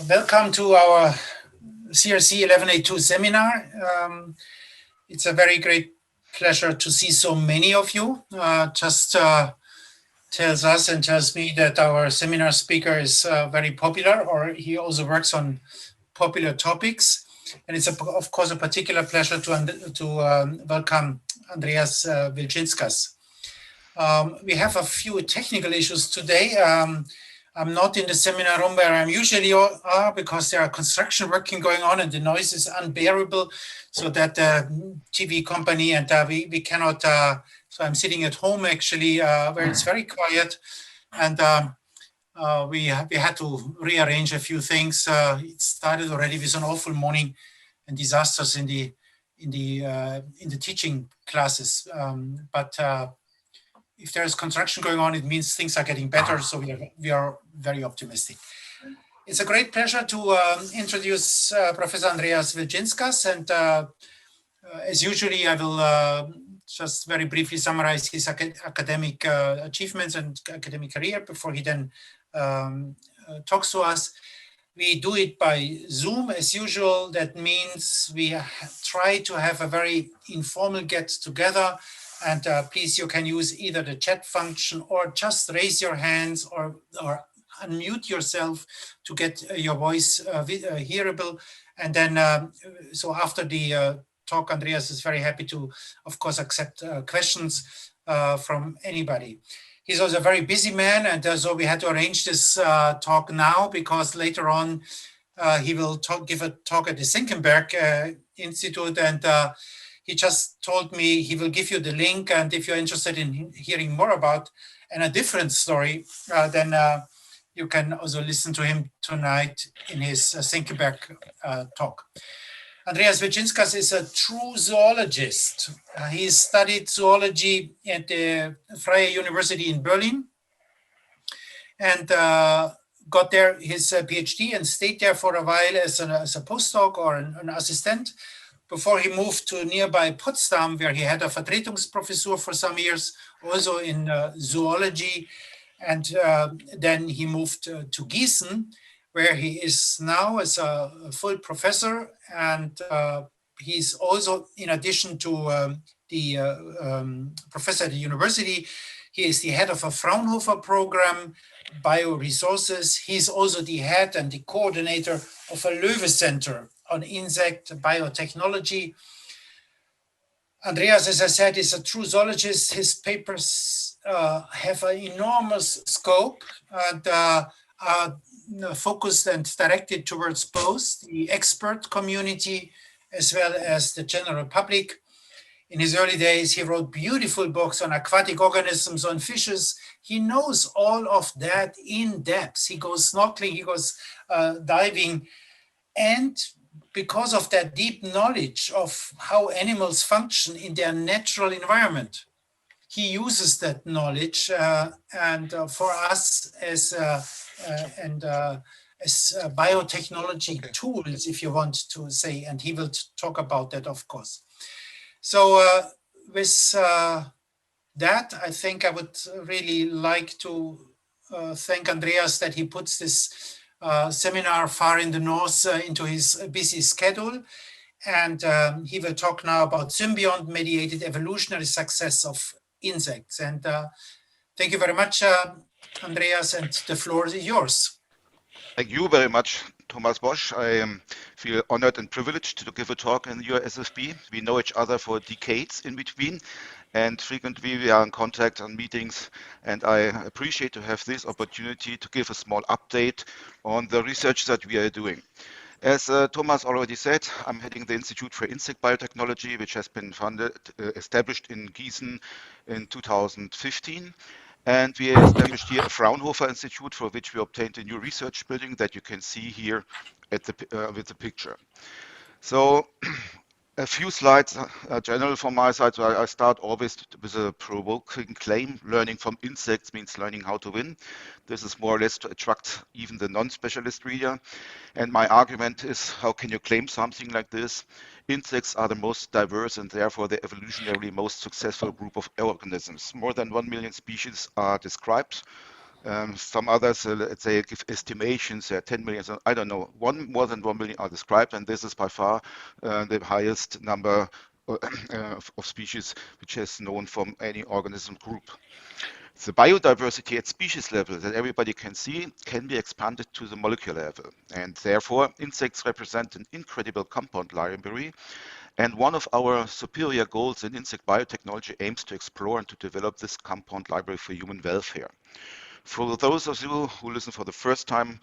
Welcome to our CRC 11A2 seminar. It's a very great pleasure to see so many of you. Tells us and tells me that our seminar speaker is very popular, or he also works on popular topics. And it's, of course, a particular pleasure to welcome Andreas Vilcinskas. We have a few technical issues today. I'm not in the seminar room where I'm usually are because there are construction working going on and the noise is unbearable, so that the TV company and we cannot, so I'm sitting at home actually where it's very quiet, and we had to rearrange a few things. It started already with an awful morning and disasters in the teaching classes, but if there's construction going on, it means things are getting better. So we are very optimistic. It's a great pleasure to introduce Professor Andreas Vilcinskas. And as usually, I will just very briefly summarize his academic achievements and academic career before he then talks to us. We do it by Zoom as usual. That means we try to have a very informal get together. And please, you can use either the chat function or just raise your hands or unmute yourself to get your voice hearable. And then, so after the talk, Andreas is very happy to, of course, accept questions from anybody. He's also a very busy man, and so we had to arrange this talk now because later on he will give a talk at the Senckenberg Institute, and he just told me he will give you the link, and if you're interested in hearing more about and a different story, then you can also listen to him tonight in his Senckenberg talk. Andreas Vilcinskas is a true zoologist. He studied zoology at the Freie University in Berlin and got there his PhD and stayed there for a while as a postdoc or an assistant, before he moved to nearby Potsdam, where he had a Vertretungsprofessur for some years, also in zoology. And then he moved to Giessen, where he is now as a full professor. And he's also, in addition to the professor at the university, he is the head of a Fraunhofer program, bioresources. He's also the head and the coordinator of a Löwe Center on Insect Biotechnology. Andreas, as I said, is a true zoologist. His papers have an enormous scope and are focused and directed towards both the expert community as well as the general public. In his early days, he wrote beautiful books on aquatic organisms, on fishes. He knows all of that in depth. He goes snorkeling, he goes diving, and because of that deep knowledge of how animals function in their natural environment, he uses that knowledge and for us as biotechnology tools, if you want to say, and he will talk about that, of course. So with that, I think I would really like to thank Andreas that he puts this seminar far in the north into his busy schedule. And he will talk now about symbiont-mediated evolutionary success of insects. And thank you very much, Andreas, and the floor is yours. Thank you very much, Thomas Bosch. I feel honored and privileged to give a talk in your SFB. We know each other for decades in between, and frequently we are in contact on meetings, and I appreciate to have this opportunity to give a small update on the research that we are doing. As Thomas already said, I'm heading the Institute for Insect Biotechnology, which has been established in Gießen in 2015. And we established here a Fraunhofer Institute, for which we obtained a new research building that you can see here at with the picture. So a few slides general from my side. So I start always with a provoking claim. Learning from insects means learning how to win. This is more or less to attract even the non-specialist reader. And my argument is, how can you claim something like this? Insects are the most diverse and therefore the evolutionarily most successful group of organisms. More than 1 million species are described. Some others, let's say, give estimations, 10 million, I don't know, more than 1 million are described, and this is by far the highest number of species which is known from any organism group. The biodiversity at species level that everybody can see can be expanded to the molecular level, and therefore insects represent an incredible compound library. And one of our superior goals in insect biotechnology aims to explore and to develop this compound library for human welfare. For those of you who listen for the first time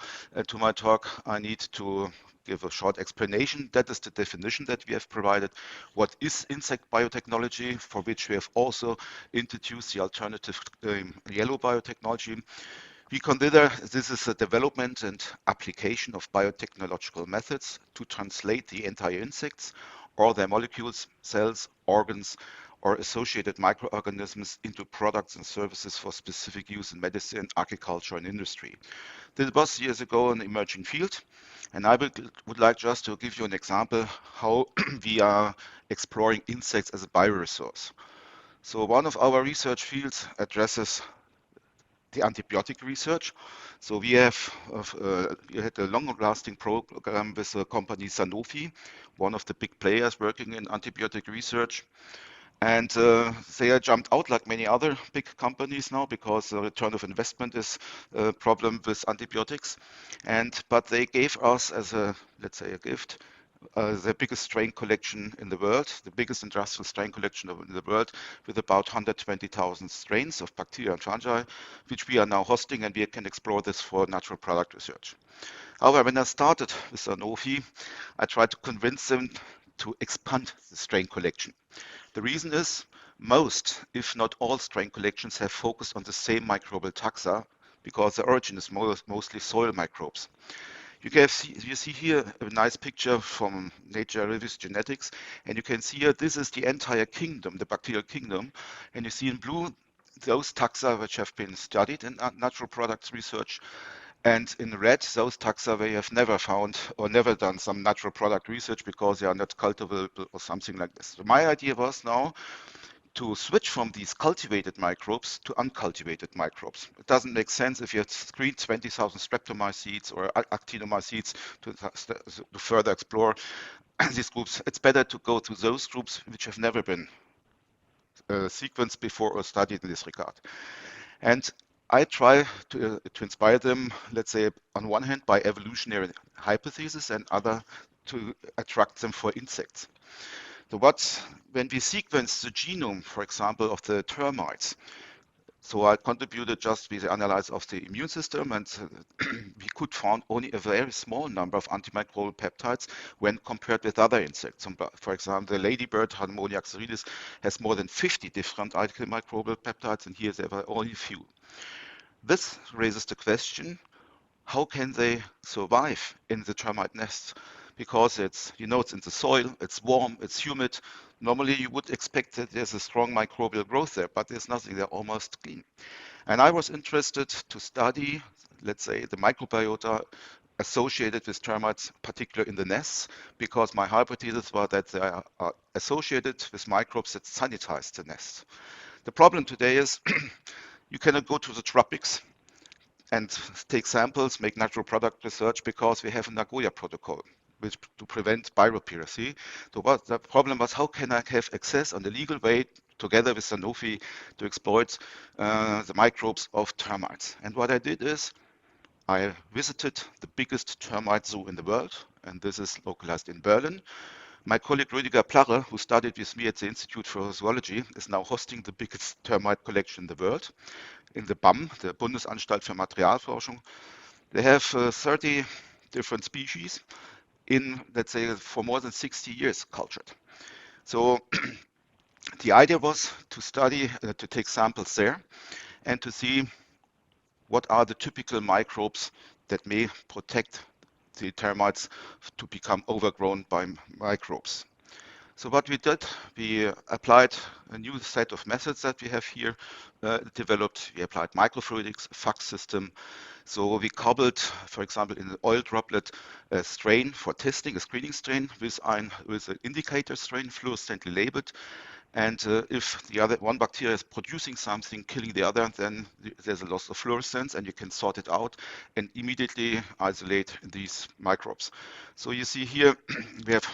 to my talk, I need to give a short explanation. That is the definition that we have provided. What is insect biotechnology, for which we have also introduced the alternative yellow biotechnology. We consider this is a development and application of biotechnological methods to translate the entire insects or their molecules, cells, organs, or associated microorganisms into products and services for specific use in medicine, agriculture, and industry. This was years ago an emerging field, and I would like just to give you an example how we are exploring insects as a bioresource. So one of our research fields addresses the antibiotic research. So we had a long-lasting program with the company Sanofi, one of the big players working in antibiotic research. And they are jumped out like many other big companies now because the return of investment is a problem with antibiotics. But they gave us as a, let's say, a gift, the biggest strain collection in the world, the biggest industrial strain collection in the world, with about 120,000 strains of bacteria and fungi, which we are now hosting, and we can explore this for natural product research. However, when I started with Sanofi, I tried to convince them to expand the strain collection. The reason is most, if not all, strain collections have focused on the same microbial taxa because the origin is mostly soil microbes. You see here a nice picture from Nature Reviews Genetics, and you can see here this is the entire kingdom, the bacterial kingdom, and you see in blue those taxa which have been studied in natural products research, and in red those taxa we have never found or never done some natural product research because they are not cultivable or something like this. So my idea was now to switch from these cultivated microbes to uncultivated microbes. It doesn't make sense if you screen 20,000 streptomycetes or actinomycetes to further explore these groups. It's better to go to those groups which have never been sequenced before or studied in this regard. And I try to inspire them, let's say, on one hand by evolutionary hypothesis and other to attract them for insects. So when we sequence the genome, for example, of the termites, so I contributed just with the analysis of the immune system, and we could find only a very small number of antimicrobial peptides when compared with other insects. For example, the ladybird, Harmonia axaridis, has more than 50 different antimicrobial peptides, and here there were only a few. This raises the question, how can they survive in the termite nests? Because it's in the soil, it's warm, it's humid. Normally you would expect that there's a strong microbial growth there, but there's nothing, they're almost clean. And I was interested to study, let's say, the microbiota associated with termites, particularly in the nests, because my hypothesis was that they are associated with microbes that sanitize the nests. The problem today is you cannot go to the tropics and take samples, make natural product research because we have a Nagoya protocol to prevent biopiracy. So what the problem was, how can I have access on the legal way together with Sanofi to exploit the microbes of termites? And what I did is I visited the biggest termite zoo in the world, and this is localized in Berlin. My colleague Rüdiger Plache, who studied with me at the Institute for Zoology, is now hosting the biggest termite collection in the world in the BAM, the Bundesanstalt für Materialforschung. They have 30 different species in, let's say, for more than 60 years cultured. So the idea was to study, to take samples there and to see what are the typical microbes that may protect the termites to become overgrown by microbes. So what we did, we applied a new set of methods that we have here developed. We applied microfluidics, FACS system. So we coupled, for example, in the oil droplet, a strain for testing, a screening strain with an indicator strain, fluorescently labeled. And if the other one bacteria is producing something, killing the other, then there's a loss of fluorescence, and you can sort it out and immediately isolate these microbes. So you see here we have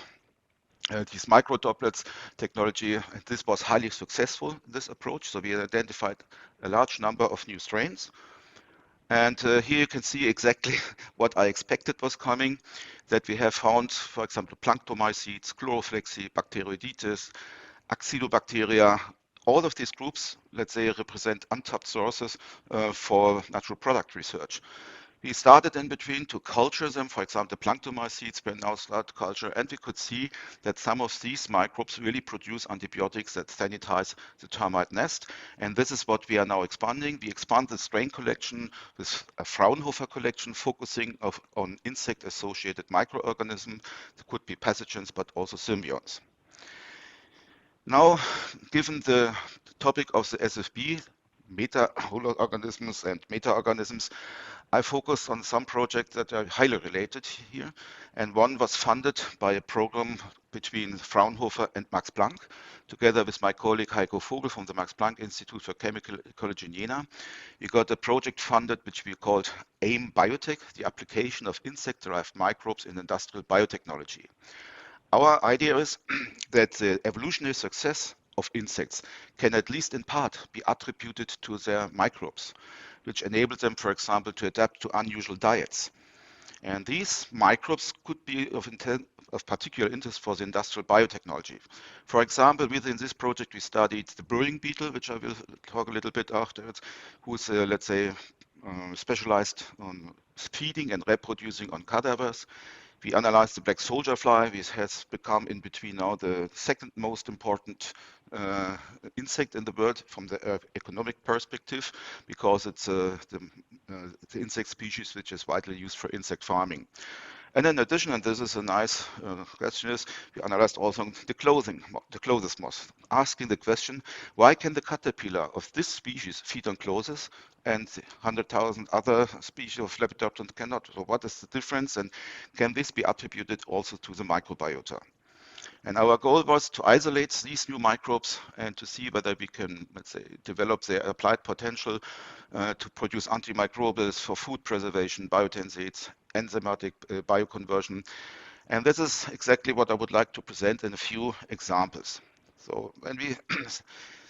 these micro droplets technology, and this was highly successful, this approach. So we identified a large number of new strains. And here you can see exactly what I expected was coming, that we have found, for example, planktomycetes, chloroflexi, bacteroidetes, Acylobacteria. All of these groups, let's say, represent untapped sources for natural product research. We started in between to culture them, for example, planktomycetes were now started culture, and we could see that some of these microbes really produce antibiotics that sanitize the termite nest. And this is what we are now expanding. We expand the strain collection with a Fraunhofer collection focusing on insect-associated microorganisms. It could be pathogens, but also symbionts. Now, given the topic of the SFB, meta-organisms and meta-organisms, I focused on some projects that are highly related here, and one was funded by a program between Fraunhofer and Max Planck, together with my colleague Heiko Vogel from the Max Planck Institute for Chemical Ecology in Jena. We got a project funded which we called AIM Biotech, the application of insect-derived microbes in industrial biotechnology. Our idea is that the evolutionary success of insects can at least in part be attributed to their microbes, which enable them, for example, to adapt to unusual diets. And these microbes could be of particular interest for the industrial biotechnology. For example, within this project, we studied the burrowing beetle, which I will talk a little bit afterwards, who's, let's say, specialized on feeding and reproducing on cadavers. We analyzed the black soldier fly, which has become in between now the second most important insect in the world from the economic perspective, because it's the insect species which is widely used for insect farming. And in addition, and this is a nice question, is we analyzed also the clothes moth, asking the question, why can the caterpillar of this species feed on clothes and 100,000 other species of Lepidopterans cannot? So what is the difference, and can this be attributed also to the microbiota? And our goal was to isolate these new microbes and to see whether we can, let's say, develop their applied potential to produce antimicrobials for food preservation, biotensides, enzymatic bioconversion. And this is exactly what I would like to present in a few examples. So when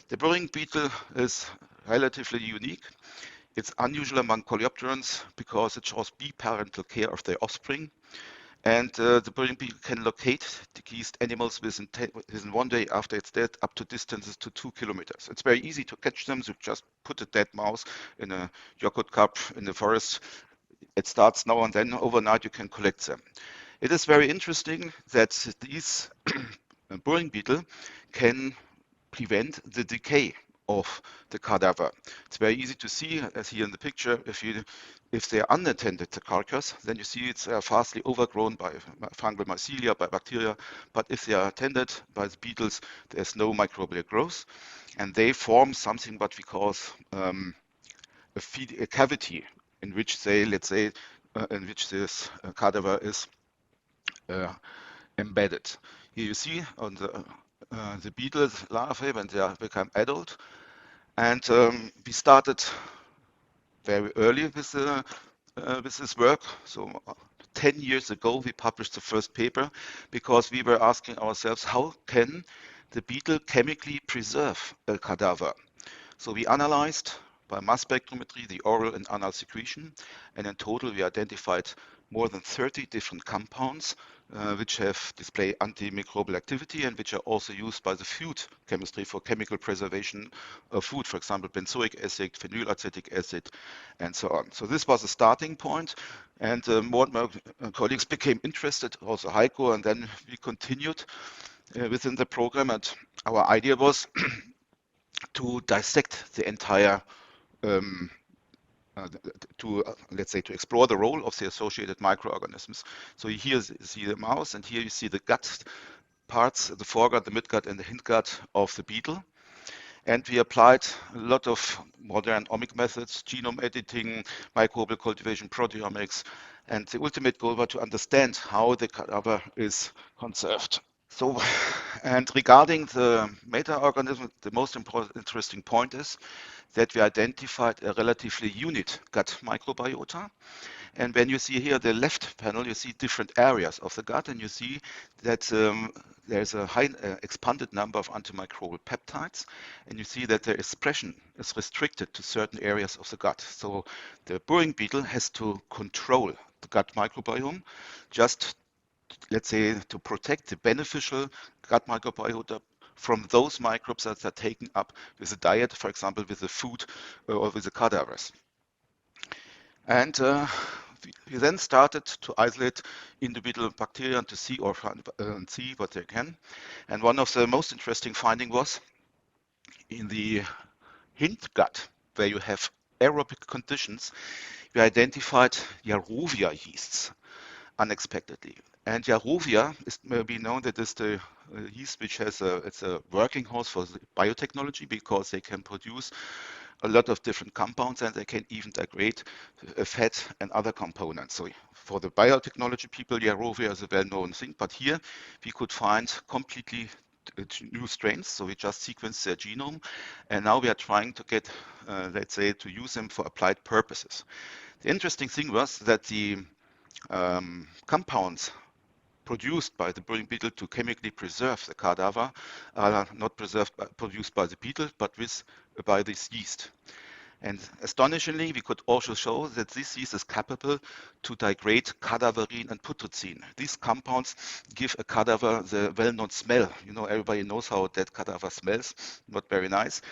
the burrowing beetle is relatively unique. It's unusual among coleopterans because it shows biparental care of their offspring. And the burrowing beetle can locate deceased animals within 1 day after its death up to distances to 2 kilometers. It's very easy to catch them. You just put a dead mouse in a yogurt cup in the forest. It starts now and then. Overnight you can collect them. It is very interesting that these burrowing beetle can prevent the decay of the cadaver. It's very easy to see, as here in the picture, if they are unattended, the carcass, then you see it's fastly overgrown by fungal mycelia, by bacteria. But if they are attended by the beetles, there's no microbial growth, and they form something what we call a cavity in which they, let's say, in which this cadaver is embedded. Here you see on the beetle larvae when they become adult, and we started very early with this work. So 10 years ago, we published the first paper because we were asking ourselves, how can the beetle chemically preserve a cadaver? So we analyzed by mass spectrometry the oral and anal secretion, and in total we identified more than 30 different compounds which have display antimicrobial activity and which are also used by the food chemistry for chemical preservation of food, for example, benzoic acid, phenylacetic acid, and so on. So this was a starting point, and more and more colleagues became interested, also Heiko, and then we continued within the program, and our idea was to dissect the entire let's say, to explore the role of the associated microorganisms. So here you see the mouse, and here you see the gut parts, the foregut, the midgut, and the hindgut of the beetle. And we applied a lot of modern omic methods, genome editing, microbial cultivation, proteomics, and the ultimate goal was to understand how the cadaver is conserved. So, and regarding the meta-organism, the most interesting point is that we identified a relatively unit gut microbiota. And when you see here the left panel, you see different areas of the gut, and you see that there's a high expanded number of antimicrobial peptides, and you see that their expression is restricted to certain areas of the gut. So the boring beetle has to control the gut microbiome just, let's say, to protect the beneficial gut microbiota from those microbes that are taken up with the diet, for example, with the food or with the cadavers. And we then started to isolate individual bacteria to see or see what they can. And one of the most interesting findings was in the hint gut, where you have aerobic conditions, we identified Yarrowia yeasts unexpectedly. And Yarrowia is maybe known that is the yeast which has it's a working horse for biotechnology because they can produce a lot of different compounds and they can even degrade fat and other components. So for the biotechnology people, Yarrowia is a well-known thing, but here we could find completely new strains. So we just sequenced their genome and now we are trying to get, let's say, to use them for applied purposes. The interesting thing was that the compounds produced by the boring beetle to chemically preserve the cadaver are not produced by the beetle, but by this yeast. And astonishingly, we could also show that this yeast is capable to degrade Cadaverin and Putrecin. These compounds give a cadaver the well-known smell. You know, everybody knows how a dead cadaver smells, not very nice.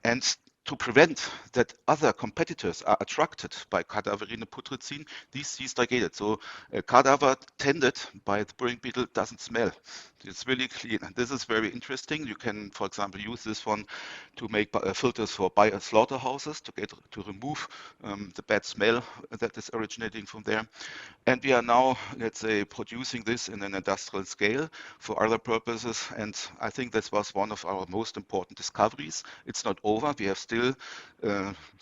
And to prevent that other competitors are attracted by Cadaverin and Putrecin, these yeast degraded. So a cadaver tended by the boring beetle doesn't smell. It's really clean. And this is very interesting. You can, for example, use this one to make filters for slaughterhouses to remove the bad smell that is originating from there. And we are now, let's say, producing this in an industrial scale for other purposes. And I think this was one of our most important discoveries. It's not over. We have still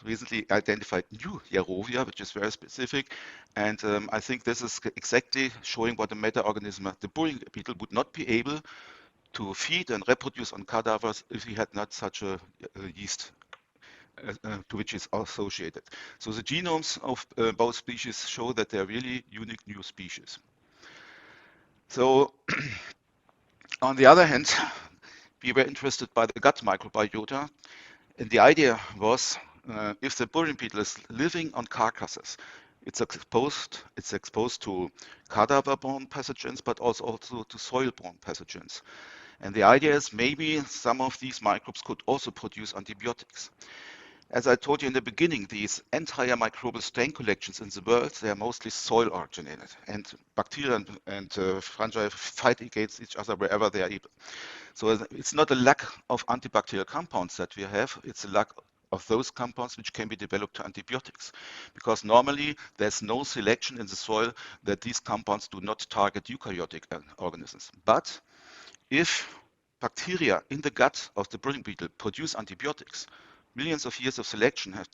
recently identified new Yarrowia, which is very specific. And I think this is exactly showing what the meta-organism, the boring beetle, would not be able to feed and reproduce on cadavers if he had not such a yeast to which is associated. So the genomes of both species show that they're really unique new species. So on the other hand, we were interested by the gut microbiota, and the idea was if the boring beetle is living on carcasses, it's exposed to cadaver-borne pathogens, but also to soil-borne pathogens. And the idea is maybe some of these microbes could also produce antibiotics. As I told you in the beginning, these entire microbial strain collections in the world, they are mostly soil originated, and bacteria and fungi fight against each other wherever they are able. So it's not a lack of antibacterial compounds that we have, it's a lack of those compounds which can be developed to antibiotics. Because normally there's no selection in the soil that these compounds do not target eukaryotic organisms. But if bacteria in the gut of the boring beetle produce antibiotics, millions of years of selection have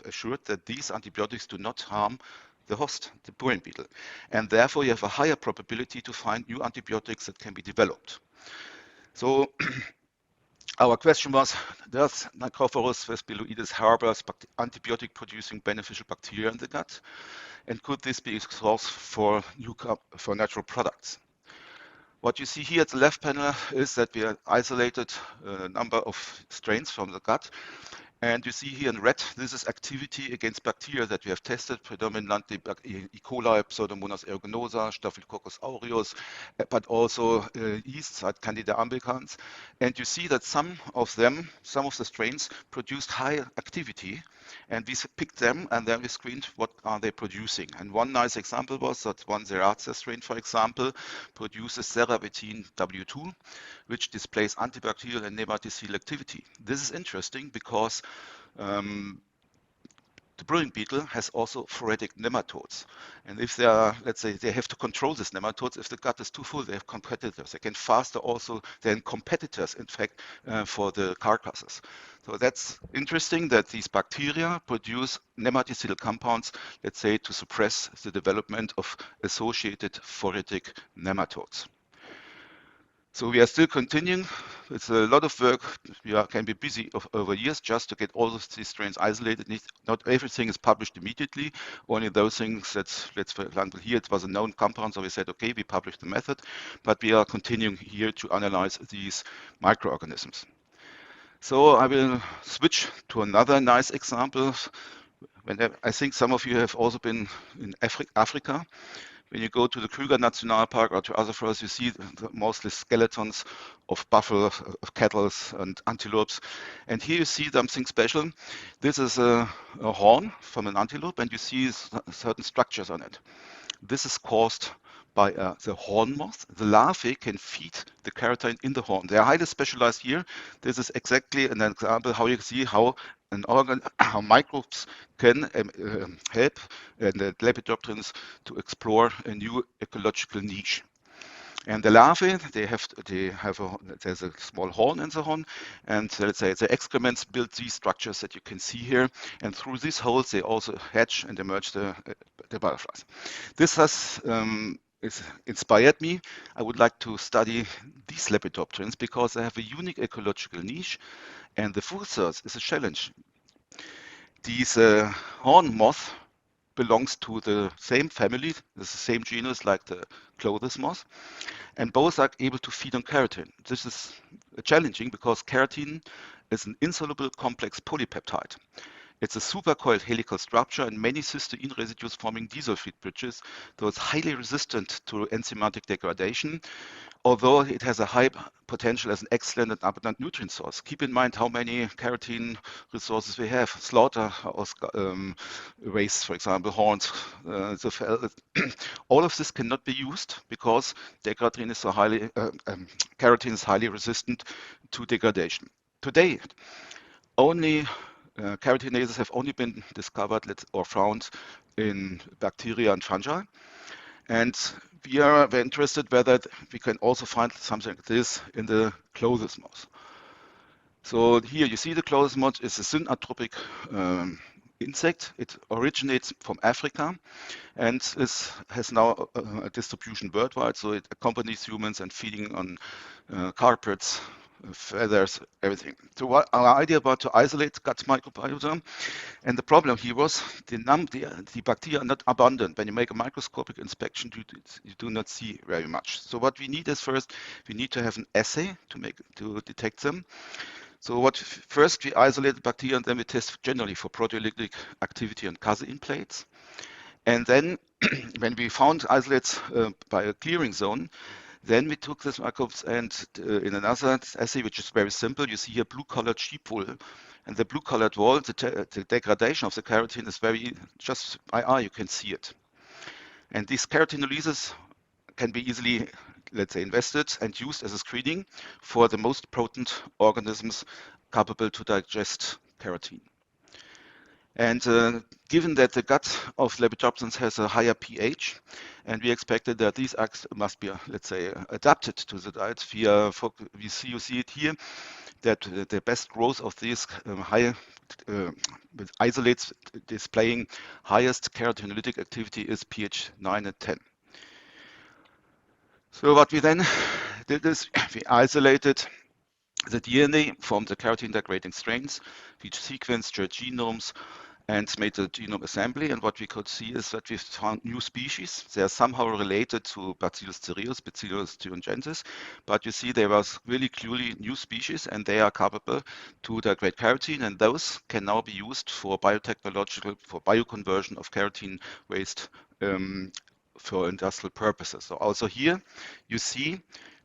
assured that these antibiotics do not harm the host, the boring beetle. And therefore, you have a higher probability to find new antibiotics that can be developed. So our question was, does Nicrophorus vespilloides harbors antibiotic-producing beneficial bacteria in the gut? And could this be a source for natural products? What you see here at the left panel is that we isolated a number of strains from the gut. And you see here in red, this is activity against bacteria that we have tested, predominantly E. coli, Pseudomonas aeruginosa, Staphylococcus aureus, but also yeasts like Candida albicans. And you see that some of the strains produced high activity, and we picked them and then we screened what are they producing. And one nice example was that one Zeracea strain, for example, produces Ceravetin W2, which displays antibacterial and nematicide activity. This is interesting because the boring beetle has also phoretic nematodes. And if they are, let's say, they have to control these nematodes, if the gut is too full, they have competitors. They can faster also than competitors, in fact, for the carcasses. So that's interesting that these bacteria produce nematicidal compounds, let's say, to suppress the development of associated phoretic nematodes. So we are still continuing. It's a lot of work. We can be busy over years just to get all of these strains isolated. Not everything is published immediately. Only those things that, let's for example, here it was a known compound, so we said, okay, we published the method, but we are continuing here to analyze these microorganisms. So I will switch to another nice example. I think some of you have also been in Africa. When you go to the Kruger National Park or to other forests, you see mostly skeletons of buffalo, of cattle and antelopes. And here you see something special. This is a horn from an antelope, and you see certain structures on it. This is caused by the horn moth. The larvae can feed the keratin in the horn. They are highly specialized here. This is exactly an example how you see how how microbes can help the lepidopterans to explore a new ecological niche. And the larvae, there's a small horn in the horn, and let's say the excrements build these structures that you can see here. And through these holes, they also hatch and emerge the butterflies. This has inspired me. I would like to study these lepidopterans because they have a unique ecological niche, and the food source is a challenge. These horn moth belongs to the same family, the same genus like the clothes moth, and both are able to feed on keratin. This is challenging because keratin is an insoluble complex polypeptide. It's a supercoiled helical structure and many cysteine residues forming disulfide bridges, though it's highly resistant to enzymatic degradation, although it has a high potential as an excellent and abundant nutrient source. Keep in mind how many keratin resources we have. Slaughterhouse waste, for example, horns. All of this cannot be used because keratin is highly resistant to degradation. Today, only keratinases have only been discovered or found in bacteria and fungi. And we are very interested whether we can also find something like this in the clothes moth. So here you see the clothes moth is a synatropic insect. It originates from Africa and has now a distribution worldwide. So it accompanies humans and feeding on carpets, feathers, everything. So our idea about to isolate gut microbiota, and the problem here was the bacteria are not abundant. When you make a microscopic inspection, you do not see very much. So what we need is first, we need to have an assay to detect them. So first we isolate the bacteria and then we test generally for proteolytic activity on casein plates. And then when we found isolates by a clearing zone, then we took these microbes and in another assay, which is very simple, you see here blue-colored sheep wool. And the blue-colored wool, the degradation of the keratin is very, just by eye, you can see it. And these keratinolyses can be easily, let's say, invested and used as a screening for the most potent organisms capable to digest keratin. And given that the gut of Lepidopterans has a higher pH, and we expected that these acts must be, let's say, adapted to the diet, you see it here, that the best growth of these with isolates displaying highest keratinolytic activity is pH 9 and 10. So what we then did is we isolated the DNA from the keratin-degrading strains, we sequenced their genomes and made the genome assembly. And what we could see is that we found new species. They are somehow related to Bacillus cereus, Bacillus thuringiensis, but you see there was really clearly new species and they are capable to degrade keratin, and those can now be used for bioconversion of keratin waste for industrial purposes. So also here you see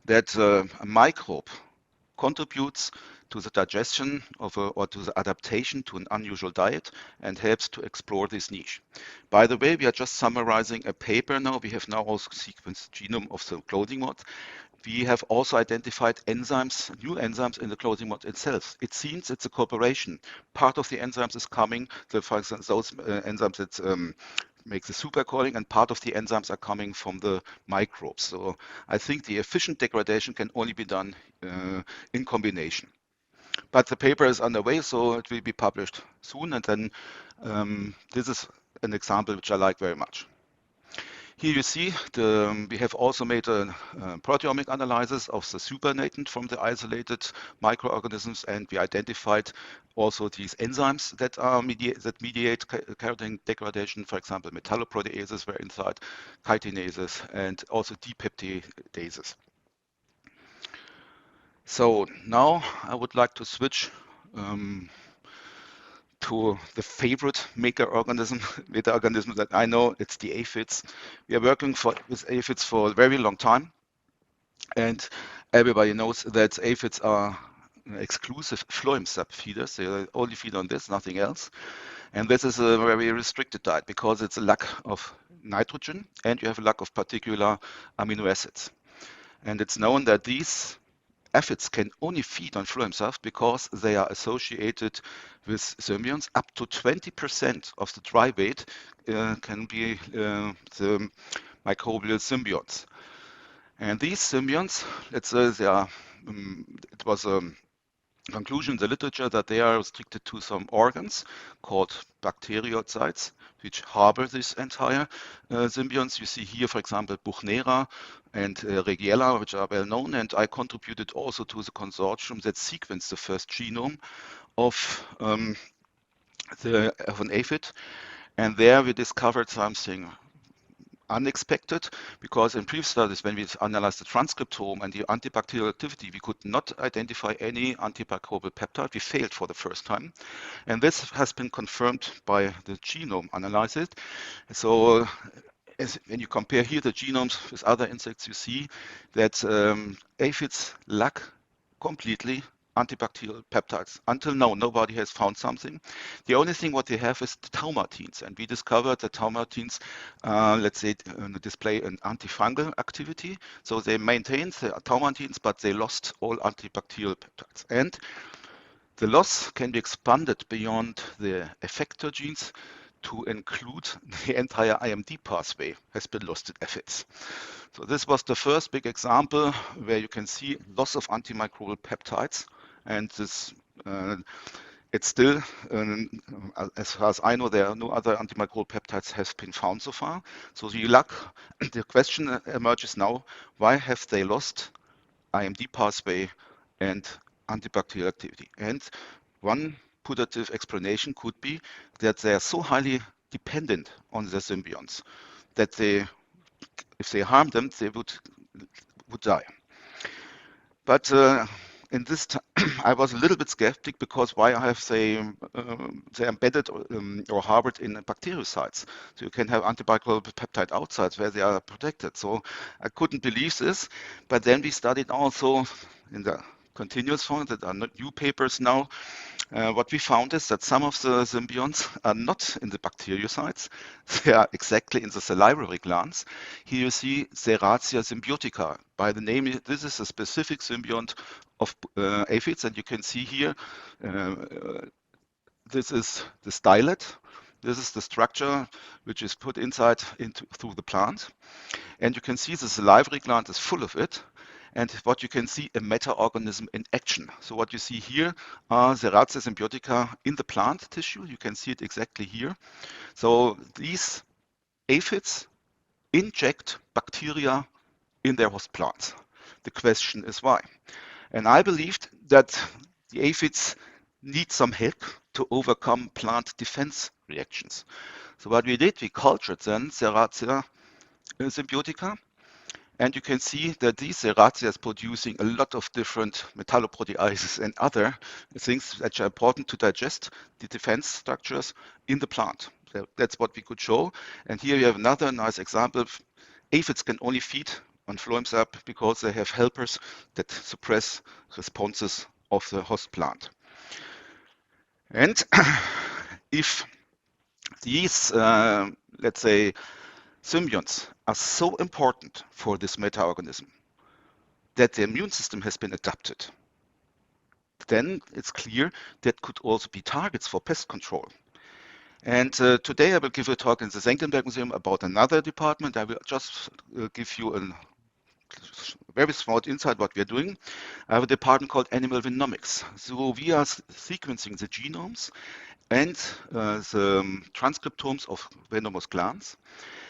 that a microbe contributes to the digestion or to the adaptation to an unusual diet and helps to explore this niche. By the way, we are just summarizing a paper now. We have now also sequenced the genome of the clothing moth. We have also identified enzymes, new enzymes in the clothing moth itself. It seems it's a cooperation. Part of the enzymes is coming, for example, those enzymes that make the supercoiling, and part of the enzymes are coming from the microbes. So I think the efficient degradation can only be done in combination. But the paper is underway, so it will be published soon. And then this is an example which I like very much. Here you see we have also made a proteomic analysis of the supernatant from the isolated microorganisms, and we identified also these enzymes that mediate keratin degradation. For example, metalloproteases were inside, chitinases, and also dipeptidases. So now I would like to switch to the favorite meta-organism that I know. It's the aphids. We are working with aphids for a very long time, and everybody knows that aphids are exclusive phloem subfeeders. They only feed on this, nothing else. And this is a very restricted diet because it's a lack of nitrogen and you have a lack of particular amino acids. And it's known that these aphids can only feed on phloem sac because they are associated with symbionts. Up to 20% of the dry weight can be the microbial symbionts. And these symbionts, let's say they are, it was a conclusion in the literature that they are restricted to some organs called bacteriocytes, which harbor this entire symbionts. You see here, for example, Buchnera and Regiella, which are well known, and I contributed also to the consortium that sequenced the first genome of an aphid, and there we discovered something unexpected, because in previous studies, when we analyzed the transcriptome and the antibacterial activity, we could not identify any antimicrobial peptide. We failed for the first time. And this has been confirmed by the genome analysis. So when you compare here the genomes with other insects, you see that aphids lack completely antibacterial peptides. Until now, nobody has found something. The only thing what they have is the taumatines, and we discovered that taumatines, let's say, display an antifungal activity. So they maintained the taumatines, but they lost all antibacterial peptides. And the loss can be expanded beyond the effector genes to include the entire IMD pathway has been lost in aphids. So this was the first big example where you can see loss of antimicrobial peptides. And this, it's still, as far as I know, there are no other antimicrobial peptides have been found so far. So the question emerges now, why have they lost IMD pathway and antibacterial activity? And one putative explanation could be that they are so highly dependent on their symbionts that they, if they harm them, they would die. But in this time, I was a little bit skeptic, because why have they embedded or harbored in bacteriocytes? So you can have antibacterial peptide outside where they are protected. So I couldn't believe this. But then we studied also in the continuous form, that are not new papers now. What we found is that some of the symbionts are not in the bacteriocytes. They are exactly in the salivary glands. Here you see Serratia symbiotica. By the name, this is a specific symbiont of aphids, and you can see here, this is the stylet. This is the structure which is put inside through the plant. And you can see the salivary gland is full of it. And what you can see, a meta-organism in action. So what you see here are Serratia symbiotica in the plant tissue. You can see it exactly here. So these aphids inject bacteria in their host plants. The question is why? And I believed that the aphids need some help to overcome plant defense reactions. So what we did, we cultured then Serratia symbiotica. And you can see that these Serratia is producing a lot of different metalloproteases and other things that are important to digest the defense structures in the plant. So that's what we could show. And here we have another nice example. Aphids can only feed on phloem sap because they have helpers that suppress responses of the host plant. And if these, let's say, symbionts are so important for this meta-organism that the immune system has been adapted, then it's clear that could also be targets for pest control. And today I will give a talk in the Senckenberg Museum about another department. I will just give you a very small insight what we are doing. I have a department called Animal Venomics. So we are sequencing the genomes and the transcriptomes of venomous glands.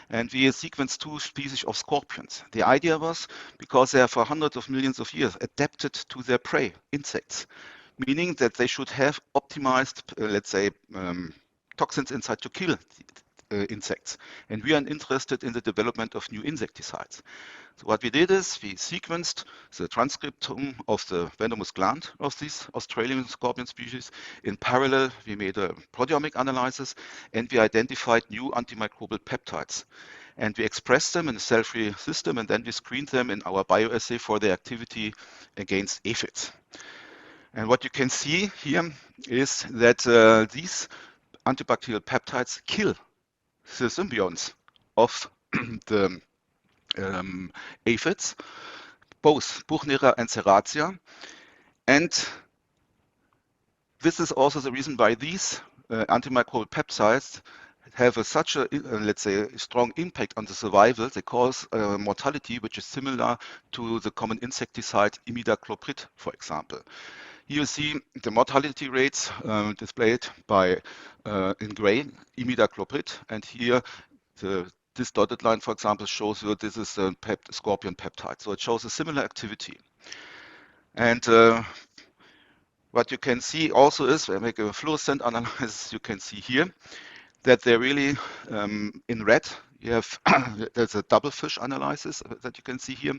and we sequenced 2 species of scorpions. The idea was because they are for hundreds of millions of years adapted to their prey, insects, meaning that they should have optimized, let's say, toxins inside to kill insects. And we are interested in the development of new insecticides. So what we did is we sequenced the transcriptome of the venomous gland of these Australian scorpion species. In parallel, we made a proteomic analysis and we identified new antimicrobial peptides. And we expressed them in a cell-free system, and then we screened them in our bioassay for their activity against aphids. And what you can see here is that these antibacterial peptides kill the symbionts of the aphids, both Buchnera and Serratia. And this is also the reason why these antimicrobial peptides have such a, let's say, strong impact on the survival. They cause mortality, which is similar to the common insecticide imidacloprid, for example. Here you see the mortality rates displayed by in gray, imidacloprid, and here this dotted line, for example, shows you this is a scorpion peptide. So it shows a similar activity. And what you can see also is, when I make a fluorescent analysis, you can see here that they're really in red. You have there's a double fish analysis that you can see here.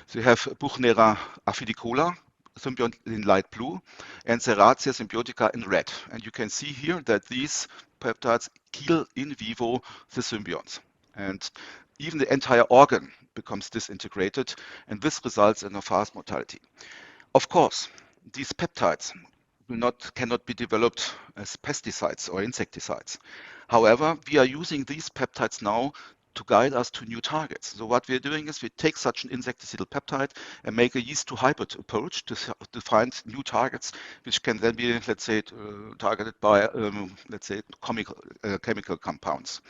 So you have Buchnera aphidicola symbiont in light blue and Serratia symbiotica in red. And you can see here that these peptides kill in vivo the symbionts. And even the entire organ becomes disintegrated, and this results in a fast mortality. Of course, these peptides cannot be developed as pesticides or insecticides. However, we are using these peptides now to guide us to new targets. So what we're doing is we take such an insecticidal peptide and make a yeast to hybrid approach to find new targets, which can then be, let's say, targeted by, let's say, chemical compounds.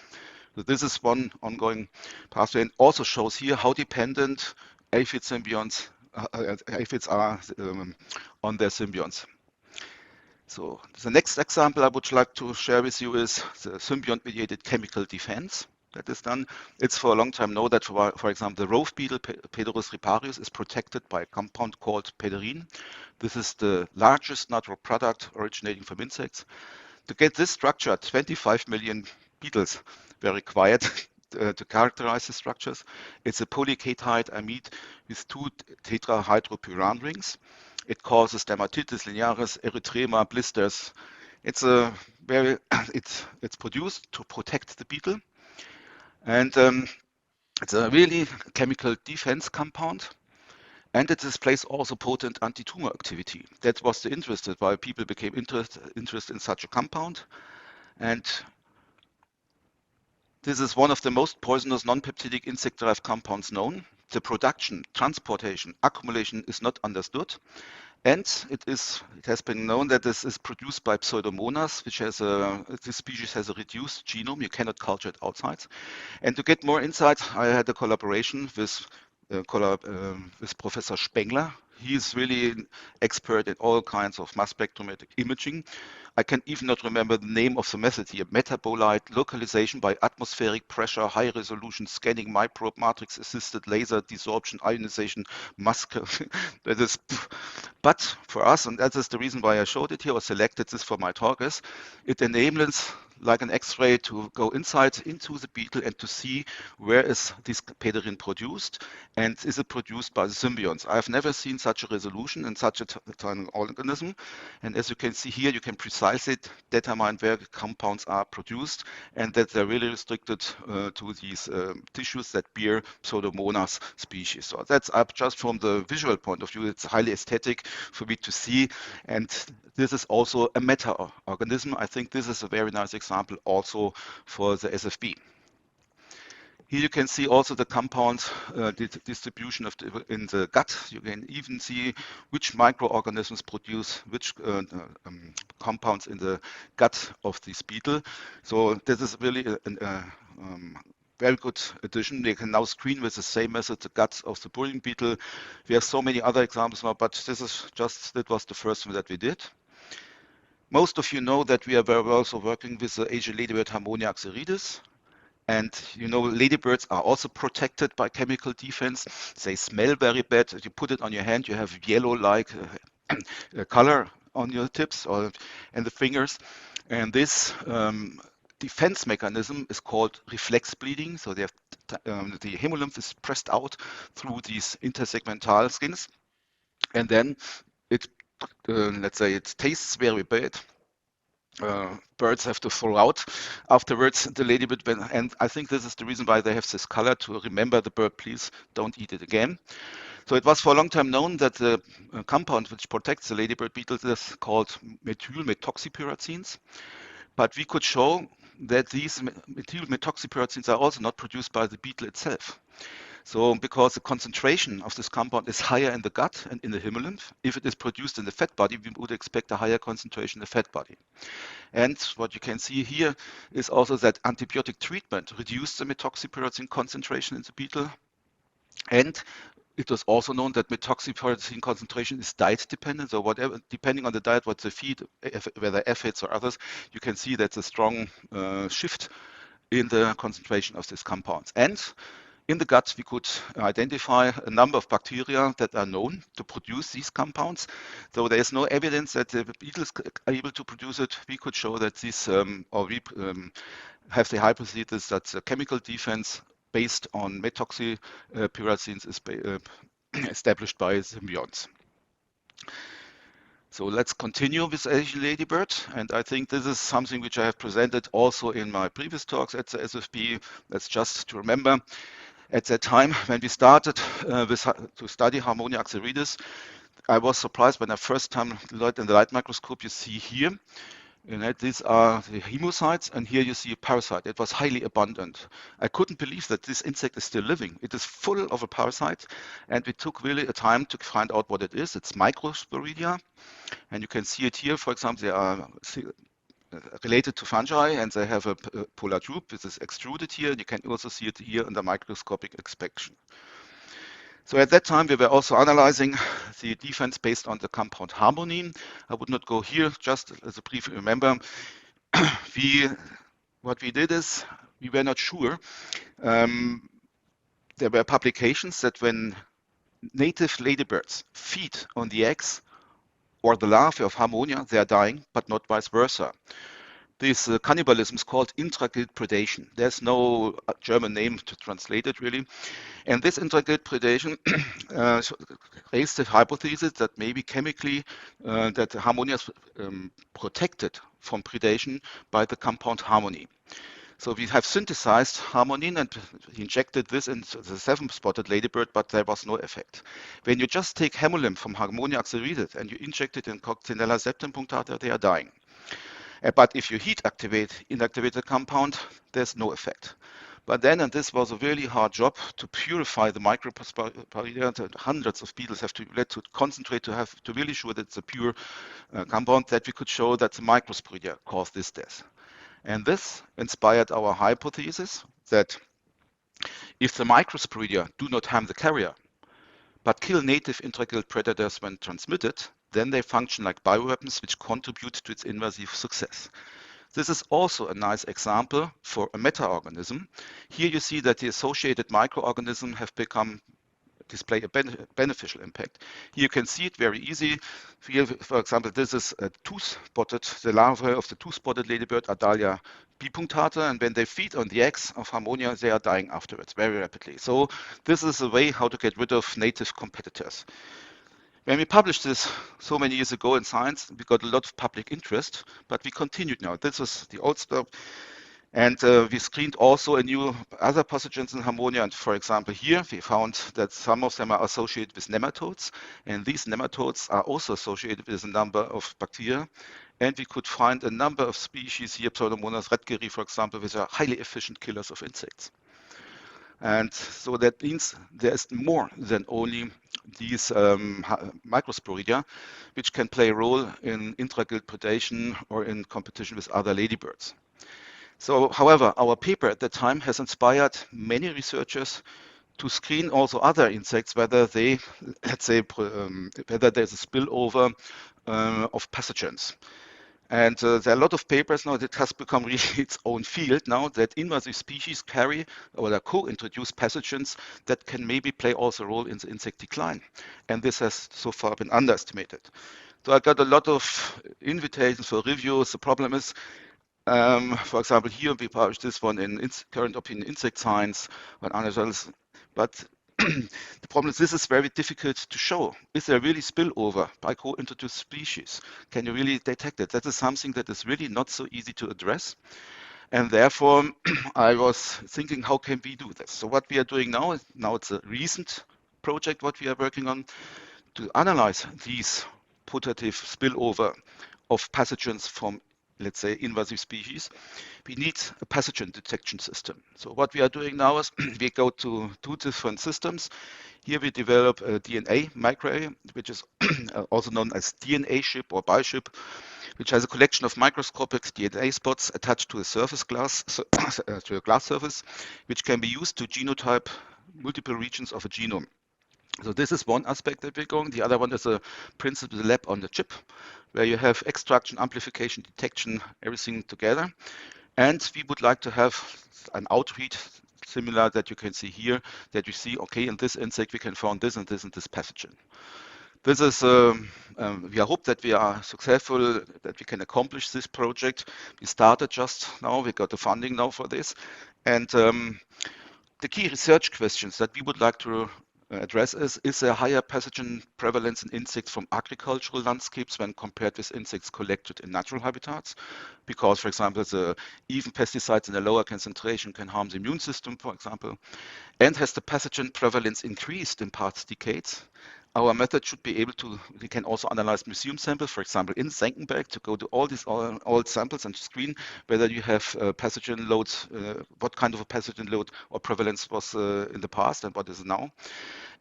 So this is one ongoing pathway, and also shows here how dependent aphid symbionts, aphids are on their symbionts. So the next example I would like to share with you is the symbiont-mediated chemical defense that is done. It's for a long time known that, for example, the rove beetle, Pederus riparius, is protected by a compound called pederine. This is the largest natural product originating from insects. To get this structure, 25 million beetles were required to characterize the structures. It's a polycatide amide with 2 tetrahydropyran rings. It causes dermatitis linearis, erythema, blisters. It's a very it's produced to protect the beetle, and it's a really chemical defense compound. And it displays also potent anti-tumor activity. That was the interest why people became interested in such a compound. And this is one of the most poisonous non-peptidic insect-derived compounds known. The production, transportation, accumulation is not understood. And it has been known that this is produced by Pseudomonas, which has this species has a reduced genome. You cannot culture it outside. And to get more insight, I had a collaboration with Professor Spengler. He is really an expert in all kinds of mass spectrometric imaging. I can even not remember the name of the method here. Metabolite localization by atmospheric pressure, high resolution scanning, microbe matrix assisted laser desorption, ionization, mask. That is, but for us, and that is the reason why I showed it here or selected this for my talk, is it enables like an X-ray to go inside into the beetle and to see where is this pederine produced and is it produced by the symbionts. I've never seen such a resolution in such a tiny organism. And as you can see here, you can precisely determine where the compounds are produced and that they're really restricted to these tissues that bear Pseudomonas species. So that's up just from the visual point of view. It's highly aesthetic for me to see. And this is also a meta-organism. I think this is a very nice example also for the SFB. Here you can see also the compound distribution in the gut. You can even see which microorganisms produce which compounds in the gut of this beetle. So this is really a very good addition. We can now screen with the same method the guts of the bullion beetle. We have so many other examples now, but that was the first one that we did. Most of you know that we are also working with the Asian ladybird Harmonia axeridis, And you know, ladybirds are also protected by chemical defense. They smell very bad. If you put it on your hand, you have yellow-like color on your tips or and the fingers. And this defense mechanism is called reflex bleeding. So they have the hemolymph is pressed out through these intersegmental skins, and then it, let's say, it tastes very bad. Birds have to throw out afterwards the ladybird, and I think this is the reason why they have this color, to remember the bird, please don't eat it again. So it was for a long time known that the compound which protects the ladybird beetles is called methyl methoxypyrazines, but we could show that these methyl methoxypyrazines are also not produced by the beetle itself. So because the concentration of this compound is higher in the gut and in the hemolymph, if it is produced in the fat body, we would expect a higher concentration in the fat body. And what you can see here is also that antibiotic treatment reduced the methoxypyrazine concentration in the beetle. And it was also known that methoxypyrazine concentration is diet dependent. So whatever, depending on the diet, what they feed, whether aphids or others, you can see that's a strong shift in the concentration of these compounds. And in the gut, we could identify a number of bacteria that are known to produce these compounds. So there is no evidence that the beetles are able to produce it. We could show that this, or we have the hypothesis that the chemical defense based on methoxypyrazines is established by symbionts. So let's continue with Asian ladybird, and I think this is something which I have presented also in my previous talks at the SFB. That's just to remember. At that time, when we started to study Harmonia axaridis, I was surprised when I first time looked in the light microscope. You see here, these are the hemocytes, and here you see a parasite. It was highly abundant. I couldn't believe that this insect is still living. It is full of a parasite, and we took really a time to find out what it is. It's Microsporidia, and you can see it here. For example, they are related to fungi, and they have a polar tube. This is extruded here. You can also see it here in the microscopic inspection. So at that time, we were also analyzing the defense based on the compound harmonine. I would not go here, just as a brief remember. What we did is, we were not sure. There were publications that when native ladybirds feed on the eggs or the larvae of Harmonia, they are dying, but not vice versa. This cannibalism is called intraguild predation. There's no German name to translate it, really. And this intraguild predation raised the hypothesis that maybe chemically that Harmonia is protected from predation by the compound harmony. So we have synthesized harmonine and injected this into the 7-spotted ladybird, but there was no effect. When you just take hemolymph from Harmonia axaridis and you inject it in Coccinella septempunctata, they are dying. But if you inactivate the compound, there's no effect. But then, and this was a really hard job, to purify the microsporidia, hundreds of beetles have to let to concentrate to really sure that it's a pure compound, that we could show that the microsporidia caused this death. And this inspired our hypothesis that if the microsporidia do not harm the carrier, but kill native intraguild predators when transmitted, then they function like bioweapons which contribute to its invasive success. This is also a nice example for a meta-organism. Here you see that the associated microorganisms have display a beneficial impact. Here you can see it very easy. Here, for example, this is a the larvae of the two-spotted ladybird, Adalia bipunctata, and when they feed on the eggs of Harmonia, they are dying afterwards very rapidly. So this is a way how to get rid of native competitors. When we published this so many years ago in Science, we got a lot of public interest, but we continued now. This was the old stuff. And we screened also other pathogens in Harmonia. And for example, here we found that some of them are associated with nematodes. And these nematodes are also associated with a number of bacteria. And we could find a number of species here, Pseudomonas redgeri, for example, which are highly efficient killers of insects. And so that means there's more than only these microsporidia, which can play a role in intraguild predation or in competition with other ladybirds. So, however, our paper at that time has inspired many researchers to screen also other insects, whether they, let's say, whether there's a spillover of pathogens. And there are a lot of papers now that has become really its own field now, that invasive species carry or are co-introduced pathogens that can maybe play also a role in the insect decline. And this has so far been underestimated. So I got a lot of invitations for reviews. The problem is, for example, here we published this one in Current Opinion Insect Science on others, but the problem is this is very difficult to show. Is there really spillover by co-introduced species? Can you really detect it? That is something that is really not so easy to address. And therefore, I was thinking, how can we do this? So what we are doing now it's a recent project what we are working on to analyze these putative spillover of pathogens from, let's say, invasive species. We need a pathogen detection system. So what we are doing now is we go to two different systems. Here we develop a DNA microarray, which is also known as DNA ship or bioship, which has a collection of microscopic DNA spots attached to a surface glass, to a glass surface, which can be used to genotype multiple regions of a genome. So this is one aspect that we're going. The other one is a principal lab on the chip, where you have extraction, amplification, detection, everything together. And we would like to have an outread similar that you can see here, that you see, okay, in this insect we can find this and this and this pathogen. This is, we hope that we are successful, that we can accomplish this project. We started just now, we got the funding now for this. And the key research questions that we would like to address is there higher pathogen prevalence in insects from agricultural landscapes when compared with insects collected in natural habitats? Because, for example, even pesticides in a lower concentration can harm the immune system, for example. And has the pathogen prevalence increased in past decades? Our method should be able to, we can also analyze museum samples, for example, in Senckenberg, to go to all these old samples and screen whether you have pathogen loads, what kind of a pathogen load or prevalence was in the past and what is now.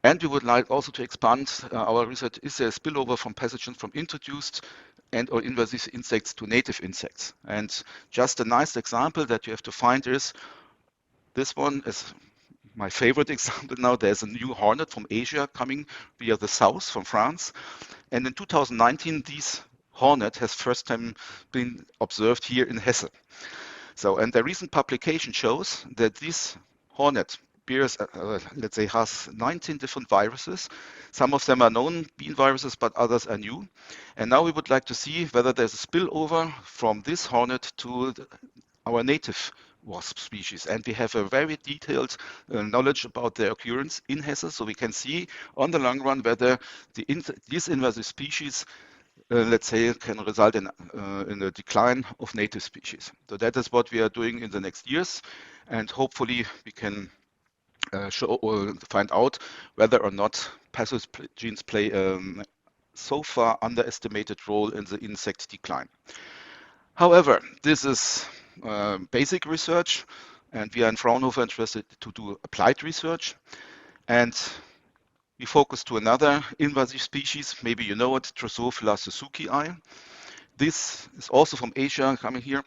And we would like also to expand our research. Is there a spillover from pathogens from introduced and or invasive insects to native insects? And just a nice example that you have to find is, this one is my favorite example now. There's a new hornet from Asia coming via the south from France. And in 2019, this hornet has first time been observed here in Hesse. So, and the recent publication shows that this hornet bears, let's say, has 19 different viruses. Some of them are known bean viruses, but others are new. And now we would like to see whether there's a spillover from this hornet to our native wasp species. And we have a very detailed knowledge about their occurrence in Hesse, so we can see on the long run whether these invasive species, let's say, can result in a decline of native species. So that is what we are doing in the next years, and hopefully we can show or find out whether or not pathogens play so far underestimated role in the insect decline. However, this is basic research, and we are in Fraunhofer interested to do applied research, and we focus to another invasive species. Maybe you know it, Drosophila suzuki-i. This is also from Asia coming here,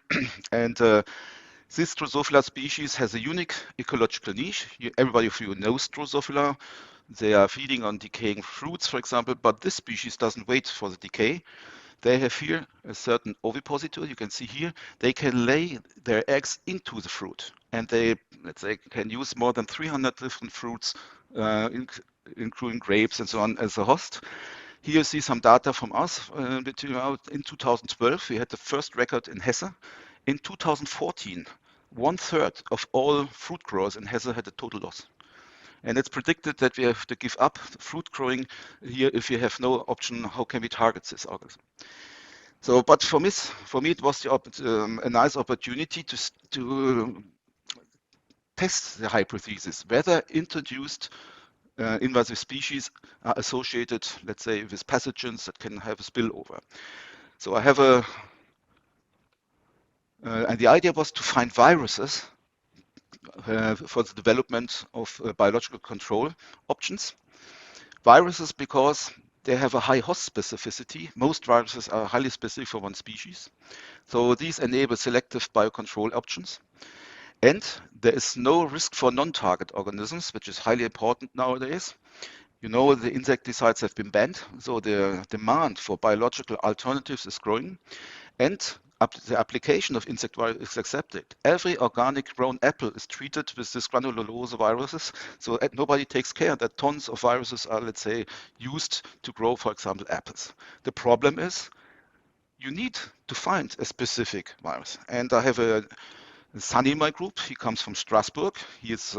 and this Drosophila species has a unique ecological niche. Everybody of you knows Drosophila. They are feeding on decaying fruits, for example, but this species doesn't wait for the decay. They have here a certain ovipositor. You can see here, they can lay their eggs into the fruit, and they, let's say, can use more than 300 different fruits, including grapes and so on, as a host. Here you see some data from us. In 2012, we had the first record in Hesse. In 2014, 1/3 of all fruit growers in Hesse had a total loss. And it's predicted that we have to give up fruit growing here if we have no option. How can we target this organism? So, but for me, it was a nice opportunity to test the hypothesis whether introduced invasive species are associated, let's say, with pathogens that can have a spillover. So I have and the idea was to find viruses for the development of biological control options. Viruses, because they have a high host specificity. Most viruses are highly specific for one species. So these enable selective biocontrol options. And there is no risk for non-target organisms, which is highly important nowadays. You know, the insecticides have been banned, so the demand for biological alternatives is growing. And the application of insect virus is accepted. Every organic grown apple is treated with this granulose viruses, so nobody takes care that tons of viruses are, let's say, used to grow, for example, apples. The problem is you need to find a specific virus. And I have a son in my group. He comes from Strasbourg. He is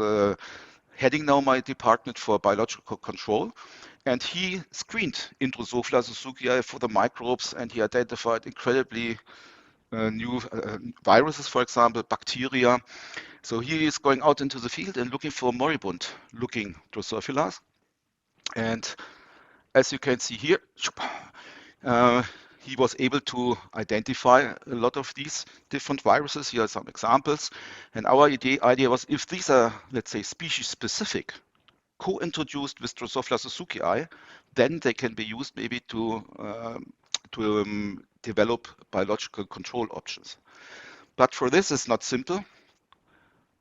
heading now my department for biological control. And he screened Drosophila suzuki for the microbes, and he identified incredibly new viruses, for example, bacteria. So he is going out into the field and looking for moribund-looking Drosophila. And as you can see here, he was able to identify a lot of these different viruses. Here are some examples. And our idea was, if these are, let's say, species-specific, co-introduced with Drosophila suzuki, then they can be used maybe to develop biological control options. But for this, it's not simple.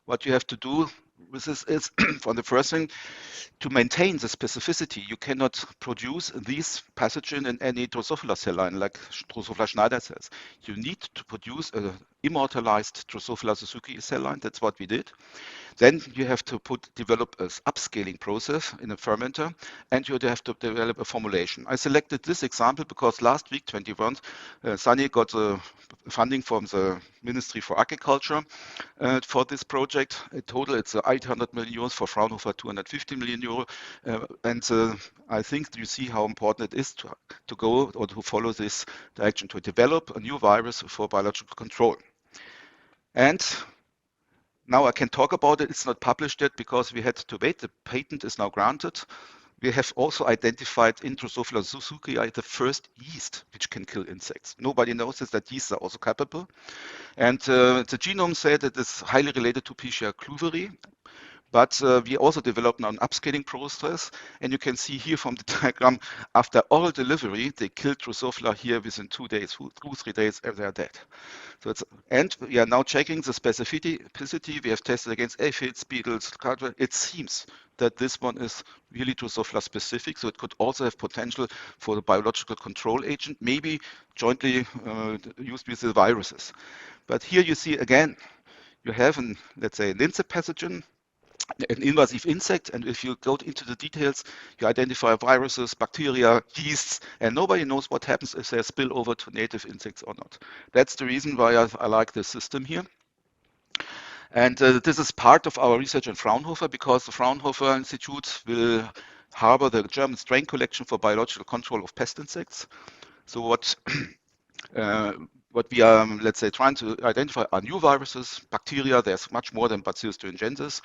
What you have to do with this is, for the first thing, to maintain the specificity. You cannot produce these pathogen in any Drosophila cell line like Drosophila Schneider cells. You need to produce an immortalized Drosophila suzuki cell line. That's what we did. Then you have to develop an upscaling process in a fermenter, and you have to develop a formulation. I selected this example because last week, 21, Sunny got funding from the Ministry for Agriculture for this project. In total, it's 800 million euros, for Fraunhofer 250 million euro. And I think you see how important it is to go or to follow this direction, to develop a new virus for biological control. And now I can talk about it. It's not published yet because we had to wait. The patent is now granted. We have also identified in Drosophila suzuki the first yeast which can kill insects. Nobody knows this, that yeasts are also capable. And the genome said it is highly related to Pichia cluveri. But we also developed now an upscaling process. And you can see here from the diagram, after oral delivery, they killed Drosophila here within 2 days, 2-3 days, and they are dead. So and we are now checking the specificity. We have tested against aphids, beetles. It seems that this one is really Drosophila specific, so it could also have potential for the biological control agent, maybe jointly used with the viruses. But here you see again, you have let's say an insect pathogen, an invasive insect, and if you go into the details, you identify viruses, bacteria, yeasts, and nobody knows what happens if they spill over to native insects or not. That's the reason why I like this system here. And this is part of our research in Fraunhofer, because the Fraunhofer Institute will harbor the German strain collection for biological control of pest insects. So what we are, let's say, trying to identify are new viruses, bacteria. There's much more than Bacillus thuringiensis,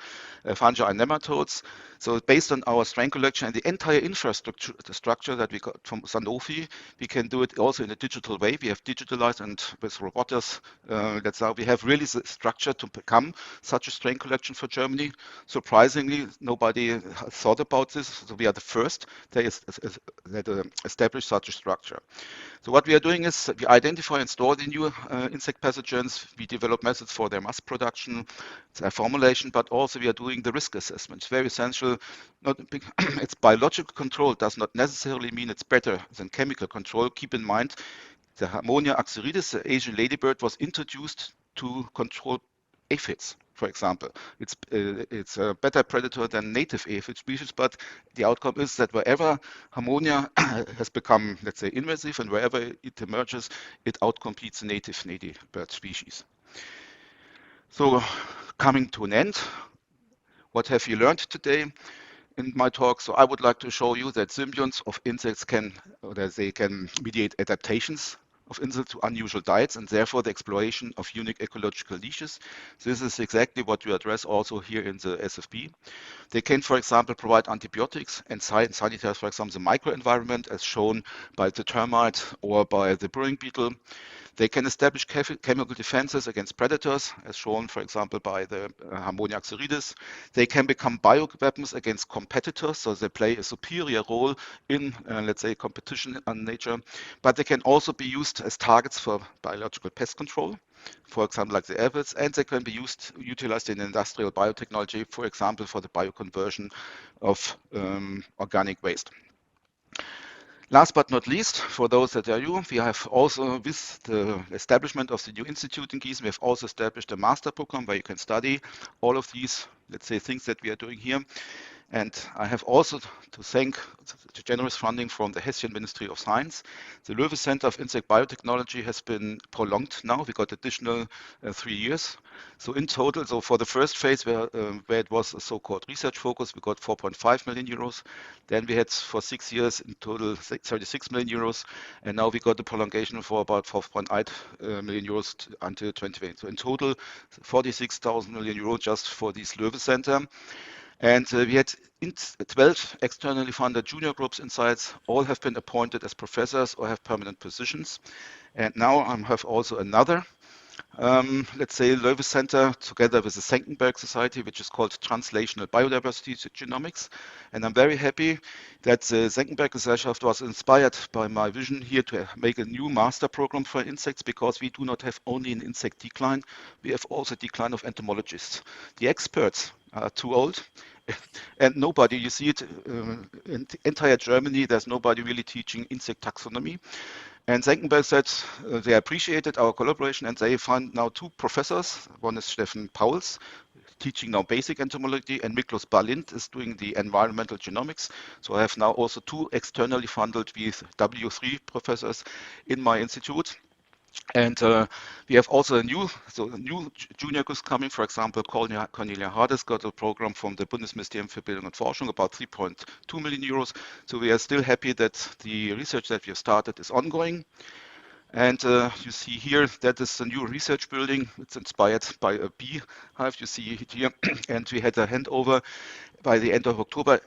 fungi and nematodes. So based on our strain collection and the entire infrastructure that we got from Sanofi, we can do it also in a digital way. We have digitalized, and with robotics, that's how we have really the structure to become such a strain collection for Germany. Surprisingly, nobody thought about this. So we are the first that established such a structure. So what we are doing is we identify and store the new insect pathogens. We develop methods for their mass production, their formulation, but also we are doing the risk assessment. It's very essential. It's biological control does not necessarily mean it's better than chemical control. Keep in mind, the Harmonia axyridis, the Asian ladybird, was introduced to control aphids, for example. It's a better predator than native aphid species, but the outcome is that wherever Harmonia has become, let's say, invasive, and wherever it emerges, it outcompetes the native ladybird species. So coming to an end, what have you learned today in my talk? So I would like to show you that symbionts of insects can mediate adaptations of insects to unusual diets, and therefore the exploration of unique ecological niches. This is exactly what we address also here in the SFB. They can, for example, provide antibiotics and sanitize, for example, the microenvironment, as shown by the termite or by the burrowing beetle. They can establish chemical defenses against predators, as shown, for example, by the Harmonia axyridis. They can become bioweapons against competitors, so they play a superior role in, let's say, competition in nature. But they can also be used as targets for biological pest control, for example, like the aphids, and they can be utilized in industrial biotechnology, for example, for the bioconversion of organic waste. Last but not least, for those that are new, we have also, with the establishment of the new institute in Gießen, we have also established a master program where you can study all of these, let's say, things that we are doing here. And I have also to thank the generous funding from the Hessian Ministry of Science. The Löwe Center of Insect Biotechnology has been prolonged now. We got additional 3 years. So in total, so for the first phase where it was a so-called research focus, we got 4.5 million euros. Then we had for 6 years in total 36 million euros. And now we got the prolongation for about 4.8 million euros until 2020. So in total, 46,000 million euros just for this Löwe Center. And we had 12 externally funded junior groups inside. All have been appointed as professors or have permanent positions. And now I have also another, let's say, Löwe Center together with the Senckenberg Society, which is called Translational Biodiversity Genomics. And I'm very happy that the Senckenberg Gesellschaft was inspired by my vision here to make a new master program for insects, because we do not have only an insect decline, we have also decline of entomologists. The experts are too old, and nobody, you see it in entire Germany, there's nobody really teaching insect taxonomy. And Senckenberg said they appreciated our collaboration, and they find now 2 professors. One is Steffen Pauls, teaching now basic entomology, and Miklos Balint is doing the environmental genomics. So I have now also 2 externally funded with W3 professors in my institute. And we have also a new junior course coming. For example, Cornelia Hades got a program from the Bundesministerium für Bildung und Forschung, about 3.2 million euros. So we are still happy that the research that we have started is ongoing. And you see here, that is a new research building. It's inspired by a beehive. You see it here. And we had a handover by the end of October.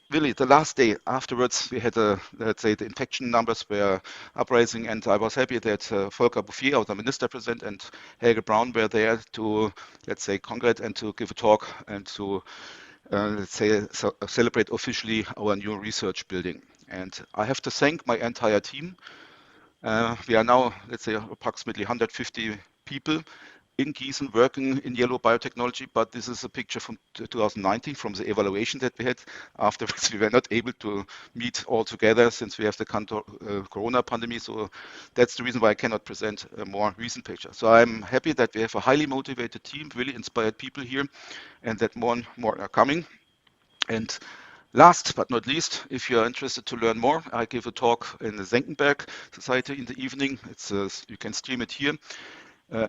Really, the last day afterwards, we had let's say, the infection numbers were uprising, and I was happy that Volker Bouffier, the minister president, and Helge Braun were there to, let's say, congratulate and to give a talk and to, let's say, celebrate officially our new research building. And I have to thank my entire team. We are now, let's say, approximately 150 people in Gießen working in yellow biotechnology, but this is a picture from 2019 from the evaluation that we had. Afterwards, we were not able to meet all together since we have the corona pandemic. So that's the reason why I cannot present a more recent picture. So I'm happy that we have a highly motivated team, really inspired people here, and that more and more are coming. And last but not least, if you're interested to learn more, I give a talk in the Senckenberg Society in the evening. It's you can stream it here.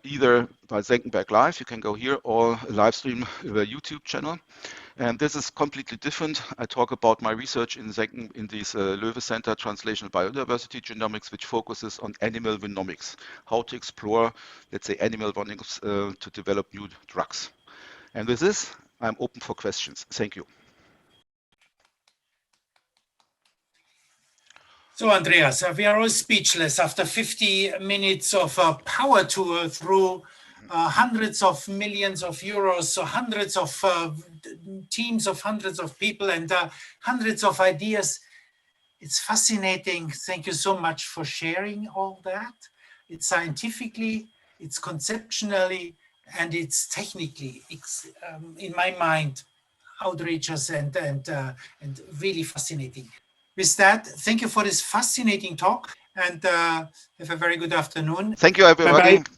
Either by Senckenberg Live, you can go here, or a live stream the YouTube channel. And this is completely different. I talk about my research in this Löwe Center Translational Biodiversity Genomics, which focuses on animal genomics, how to explore, let's say, animal genomics to develop new drugs. And with this, I'm open for questions. Thank you. So, Andreas, we are all speechless after 50 minutes of power tour through hundreds of millions of euros, so hundreds of teams of hundreds of people and hundreds of ideas. It's fascinating. Thank you so much for sharing all that. It's scientifically, it's conceptually, and it's technically, in my mind, outrageous and really fascinating. With that, thank you for this fascinating talk, and have a very good afternoon. Thank you, everybody. Bye-bye.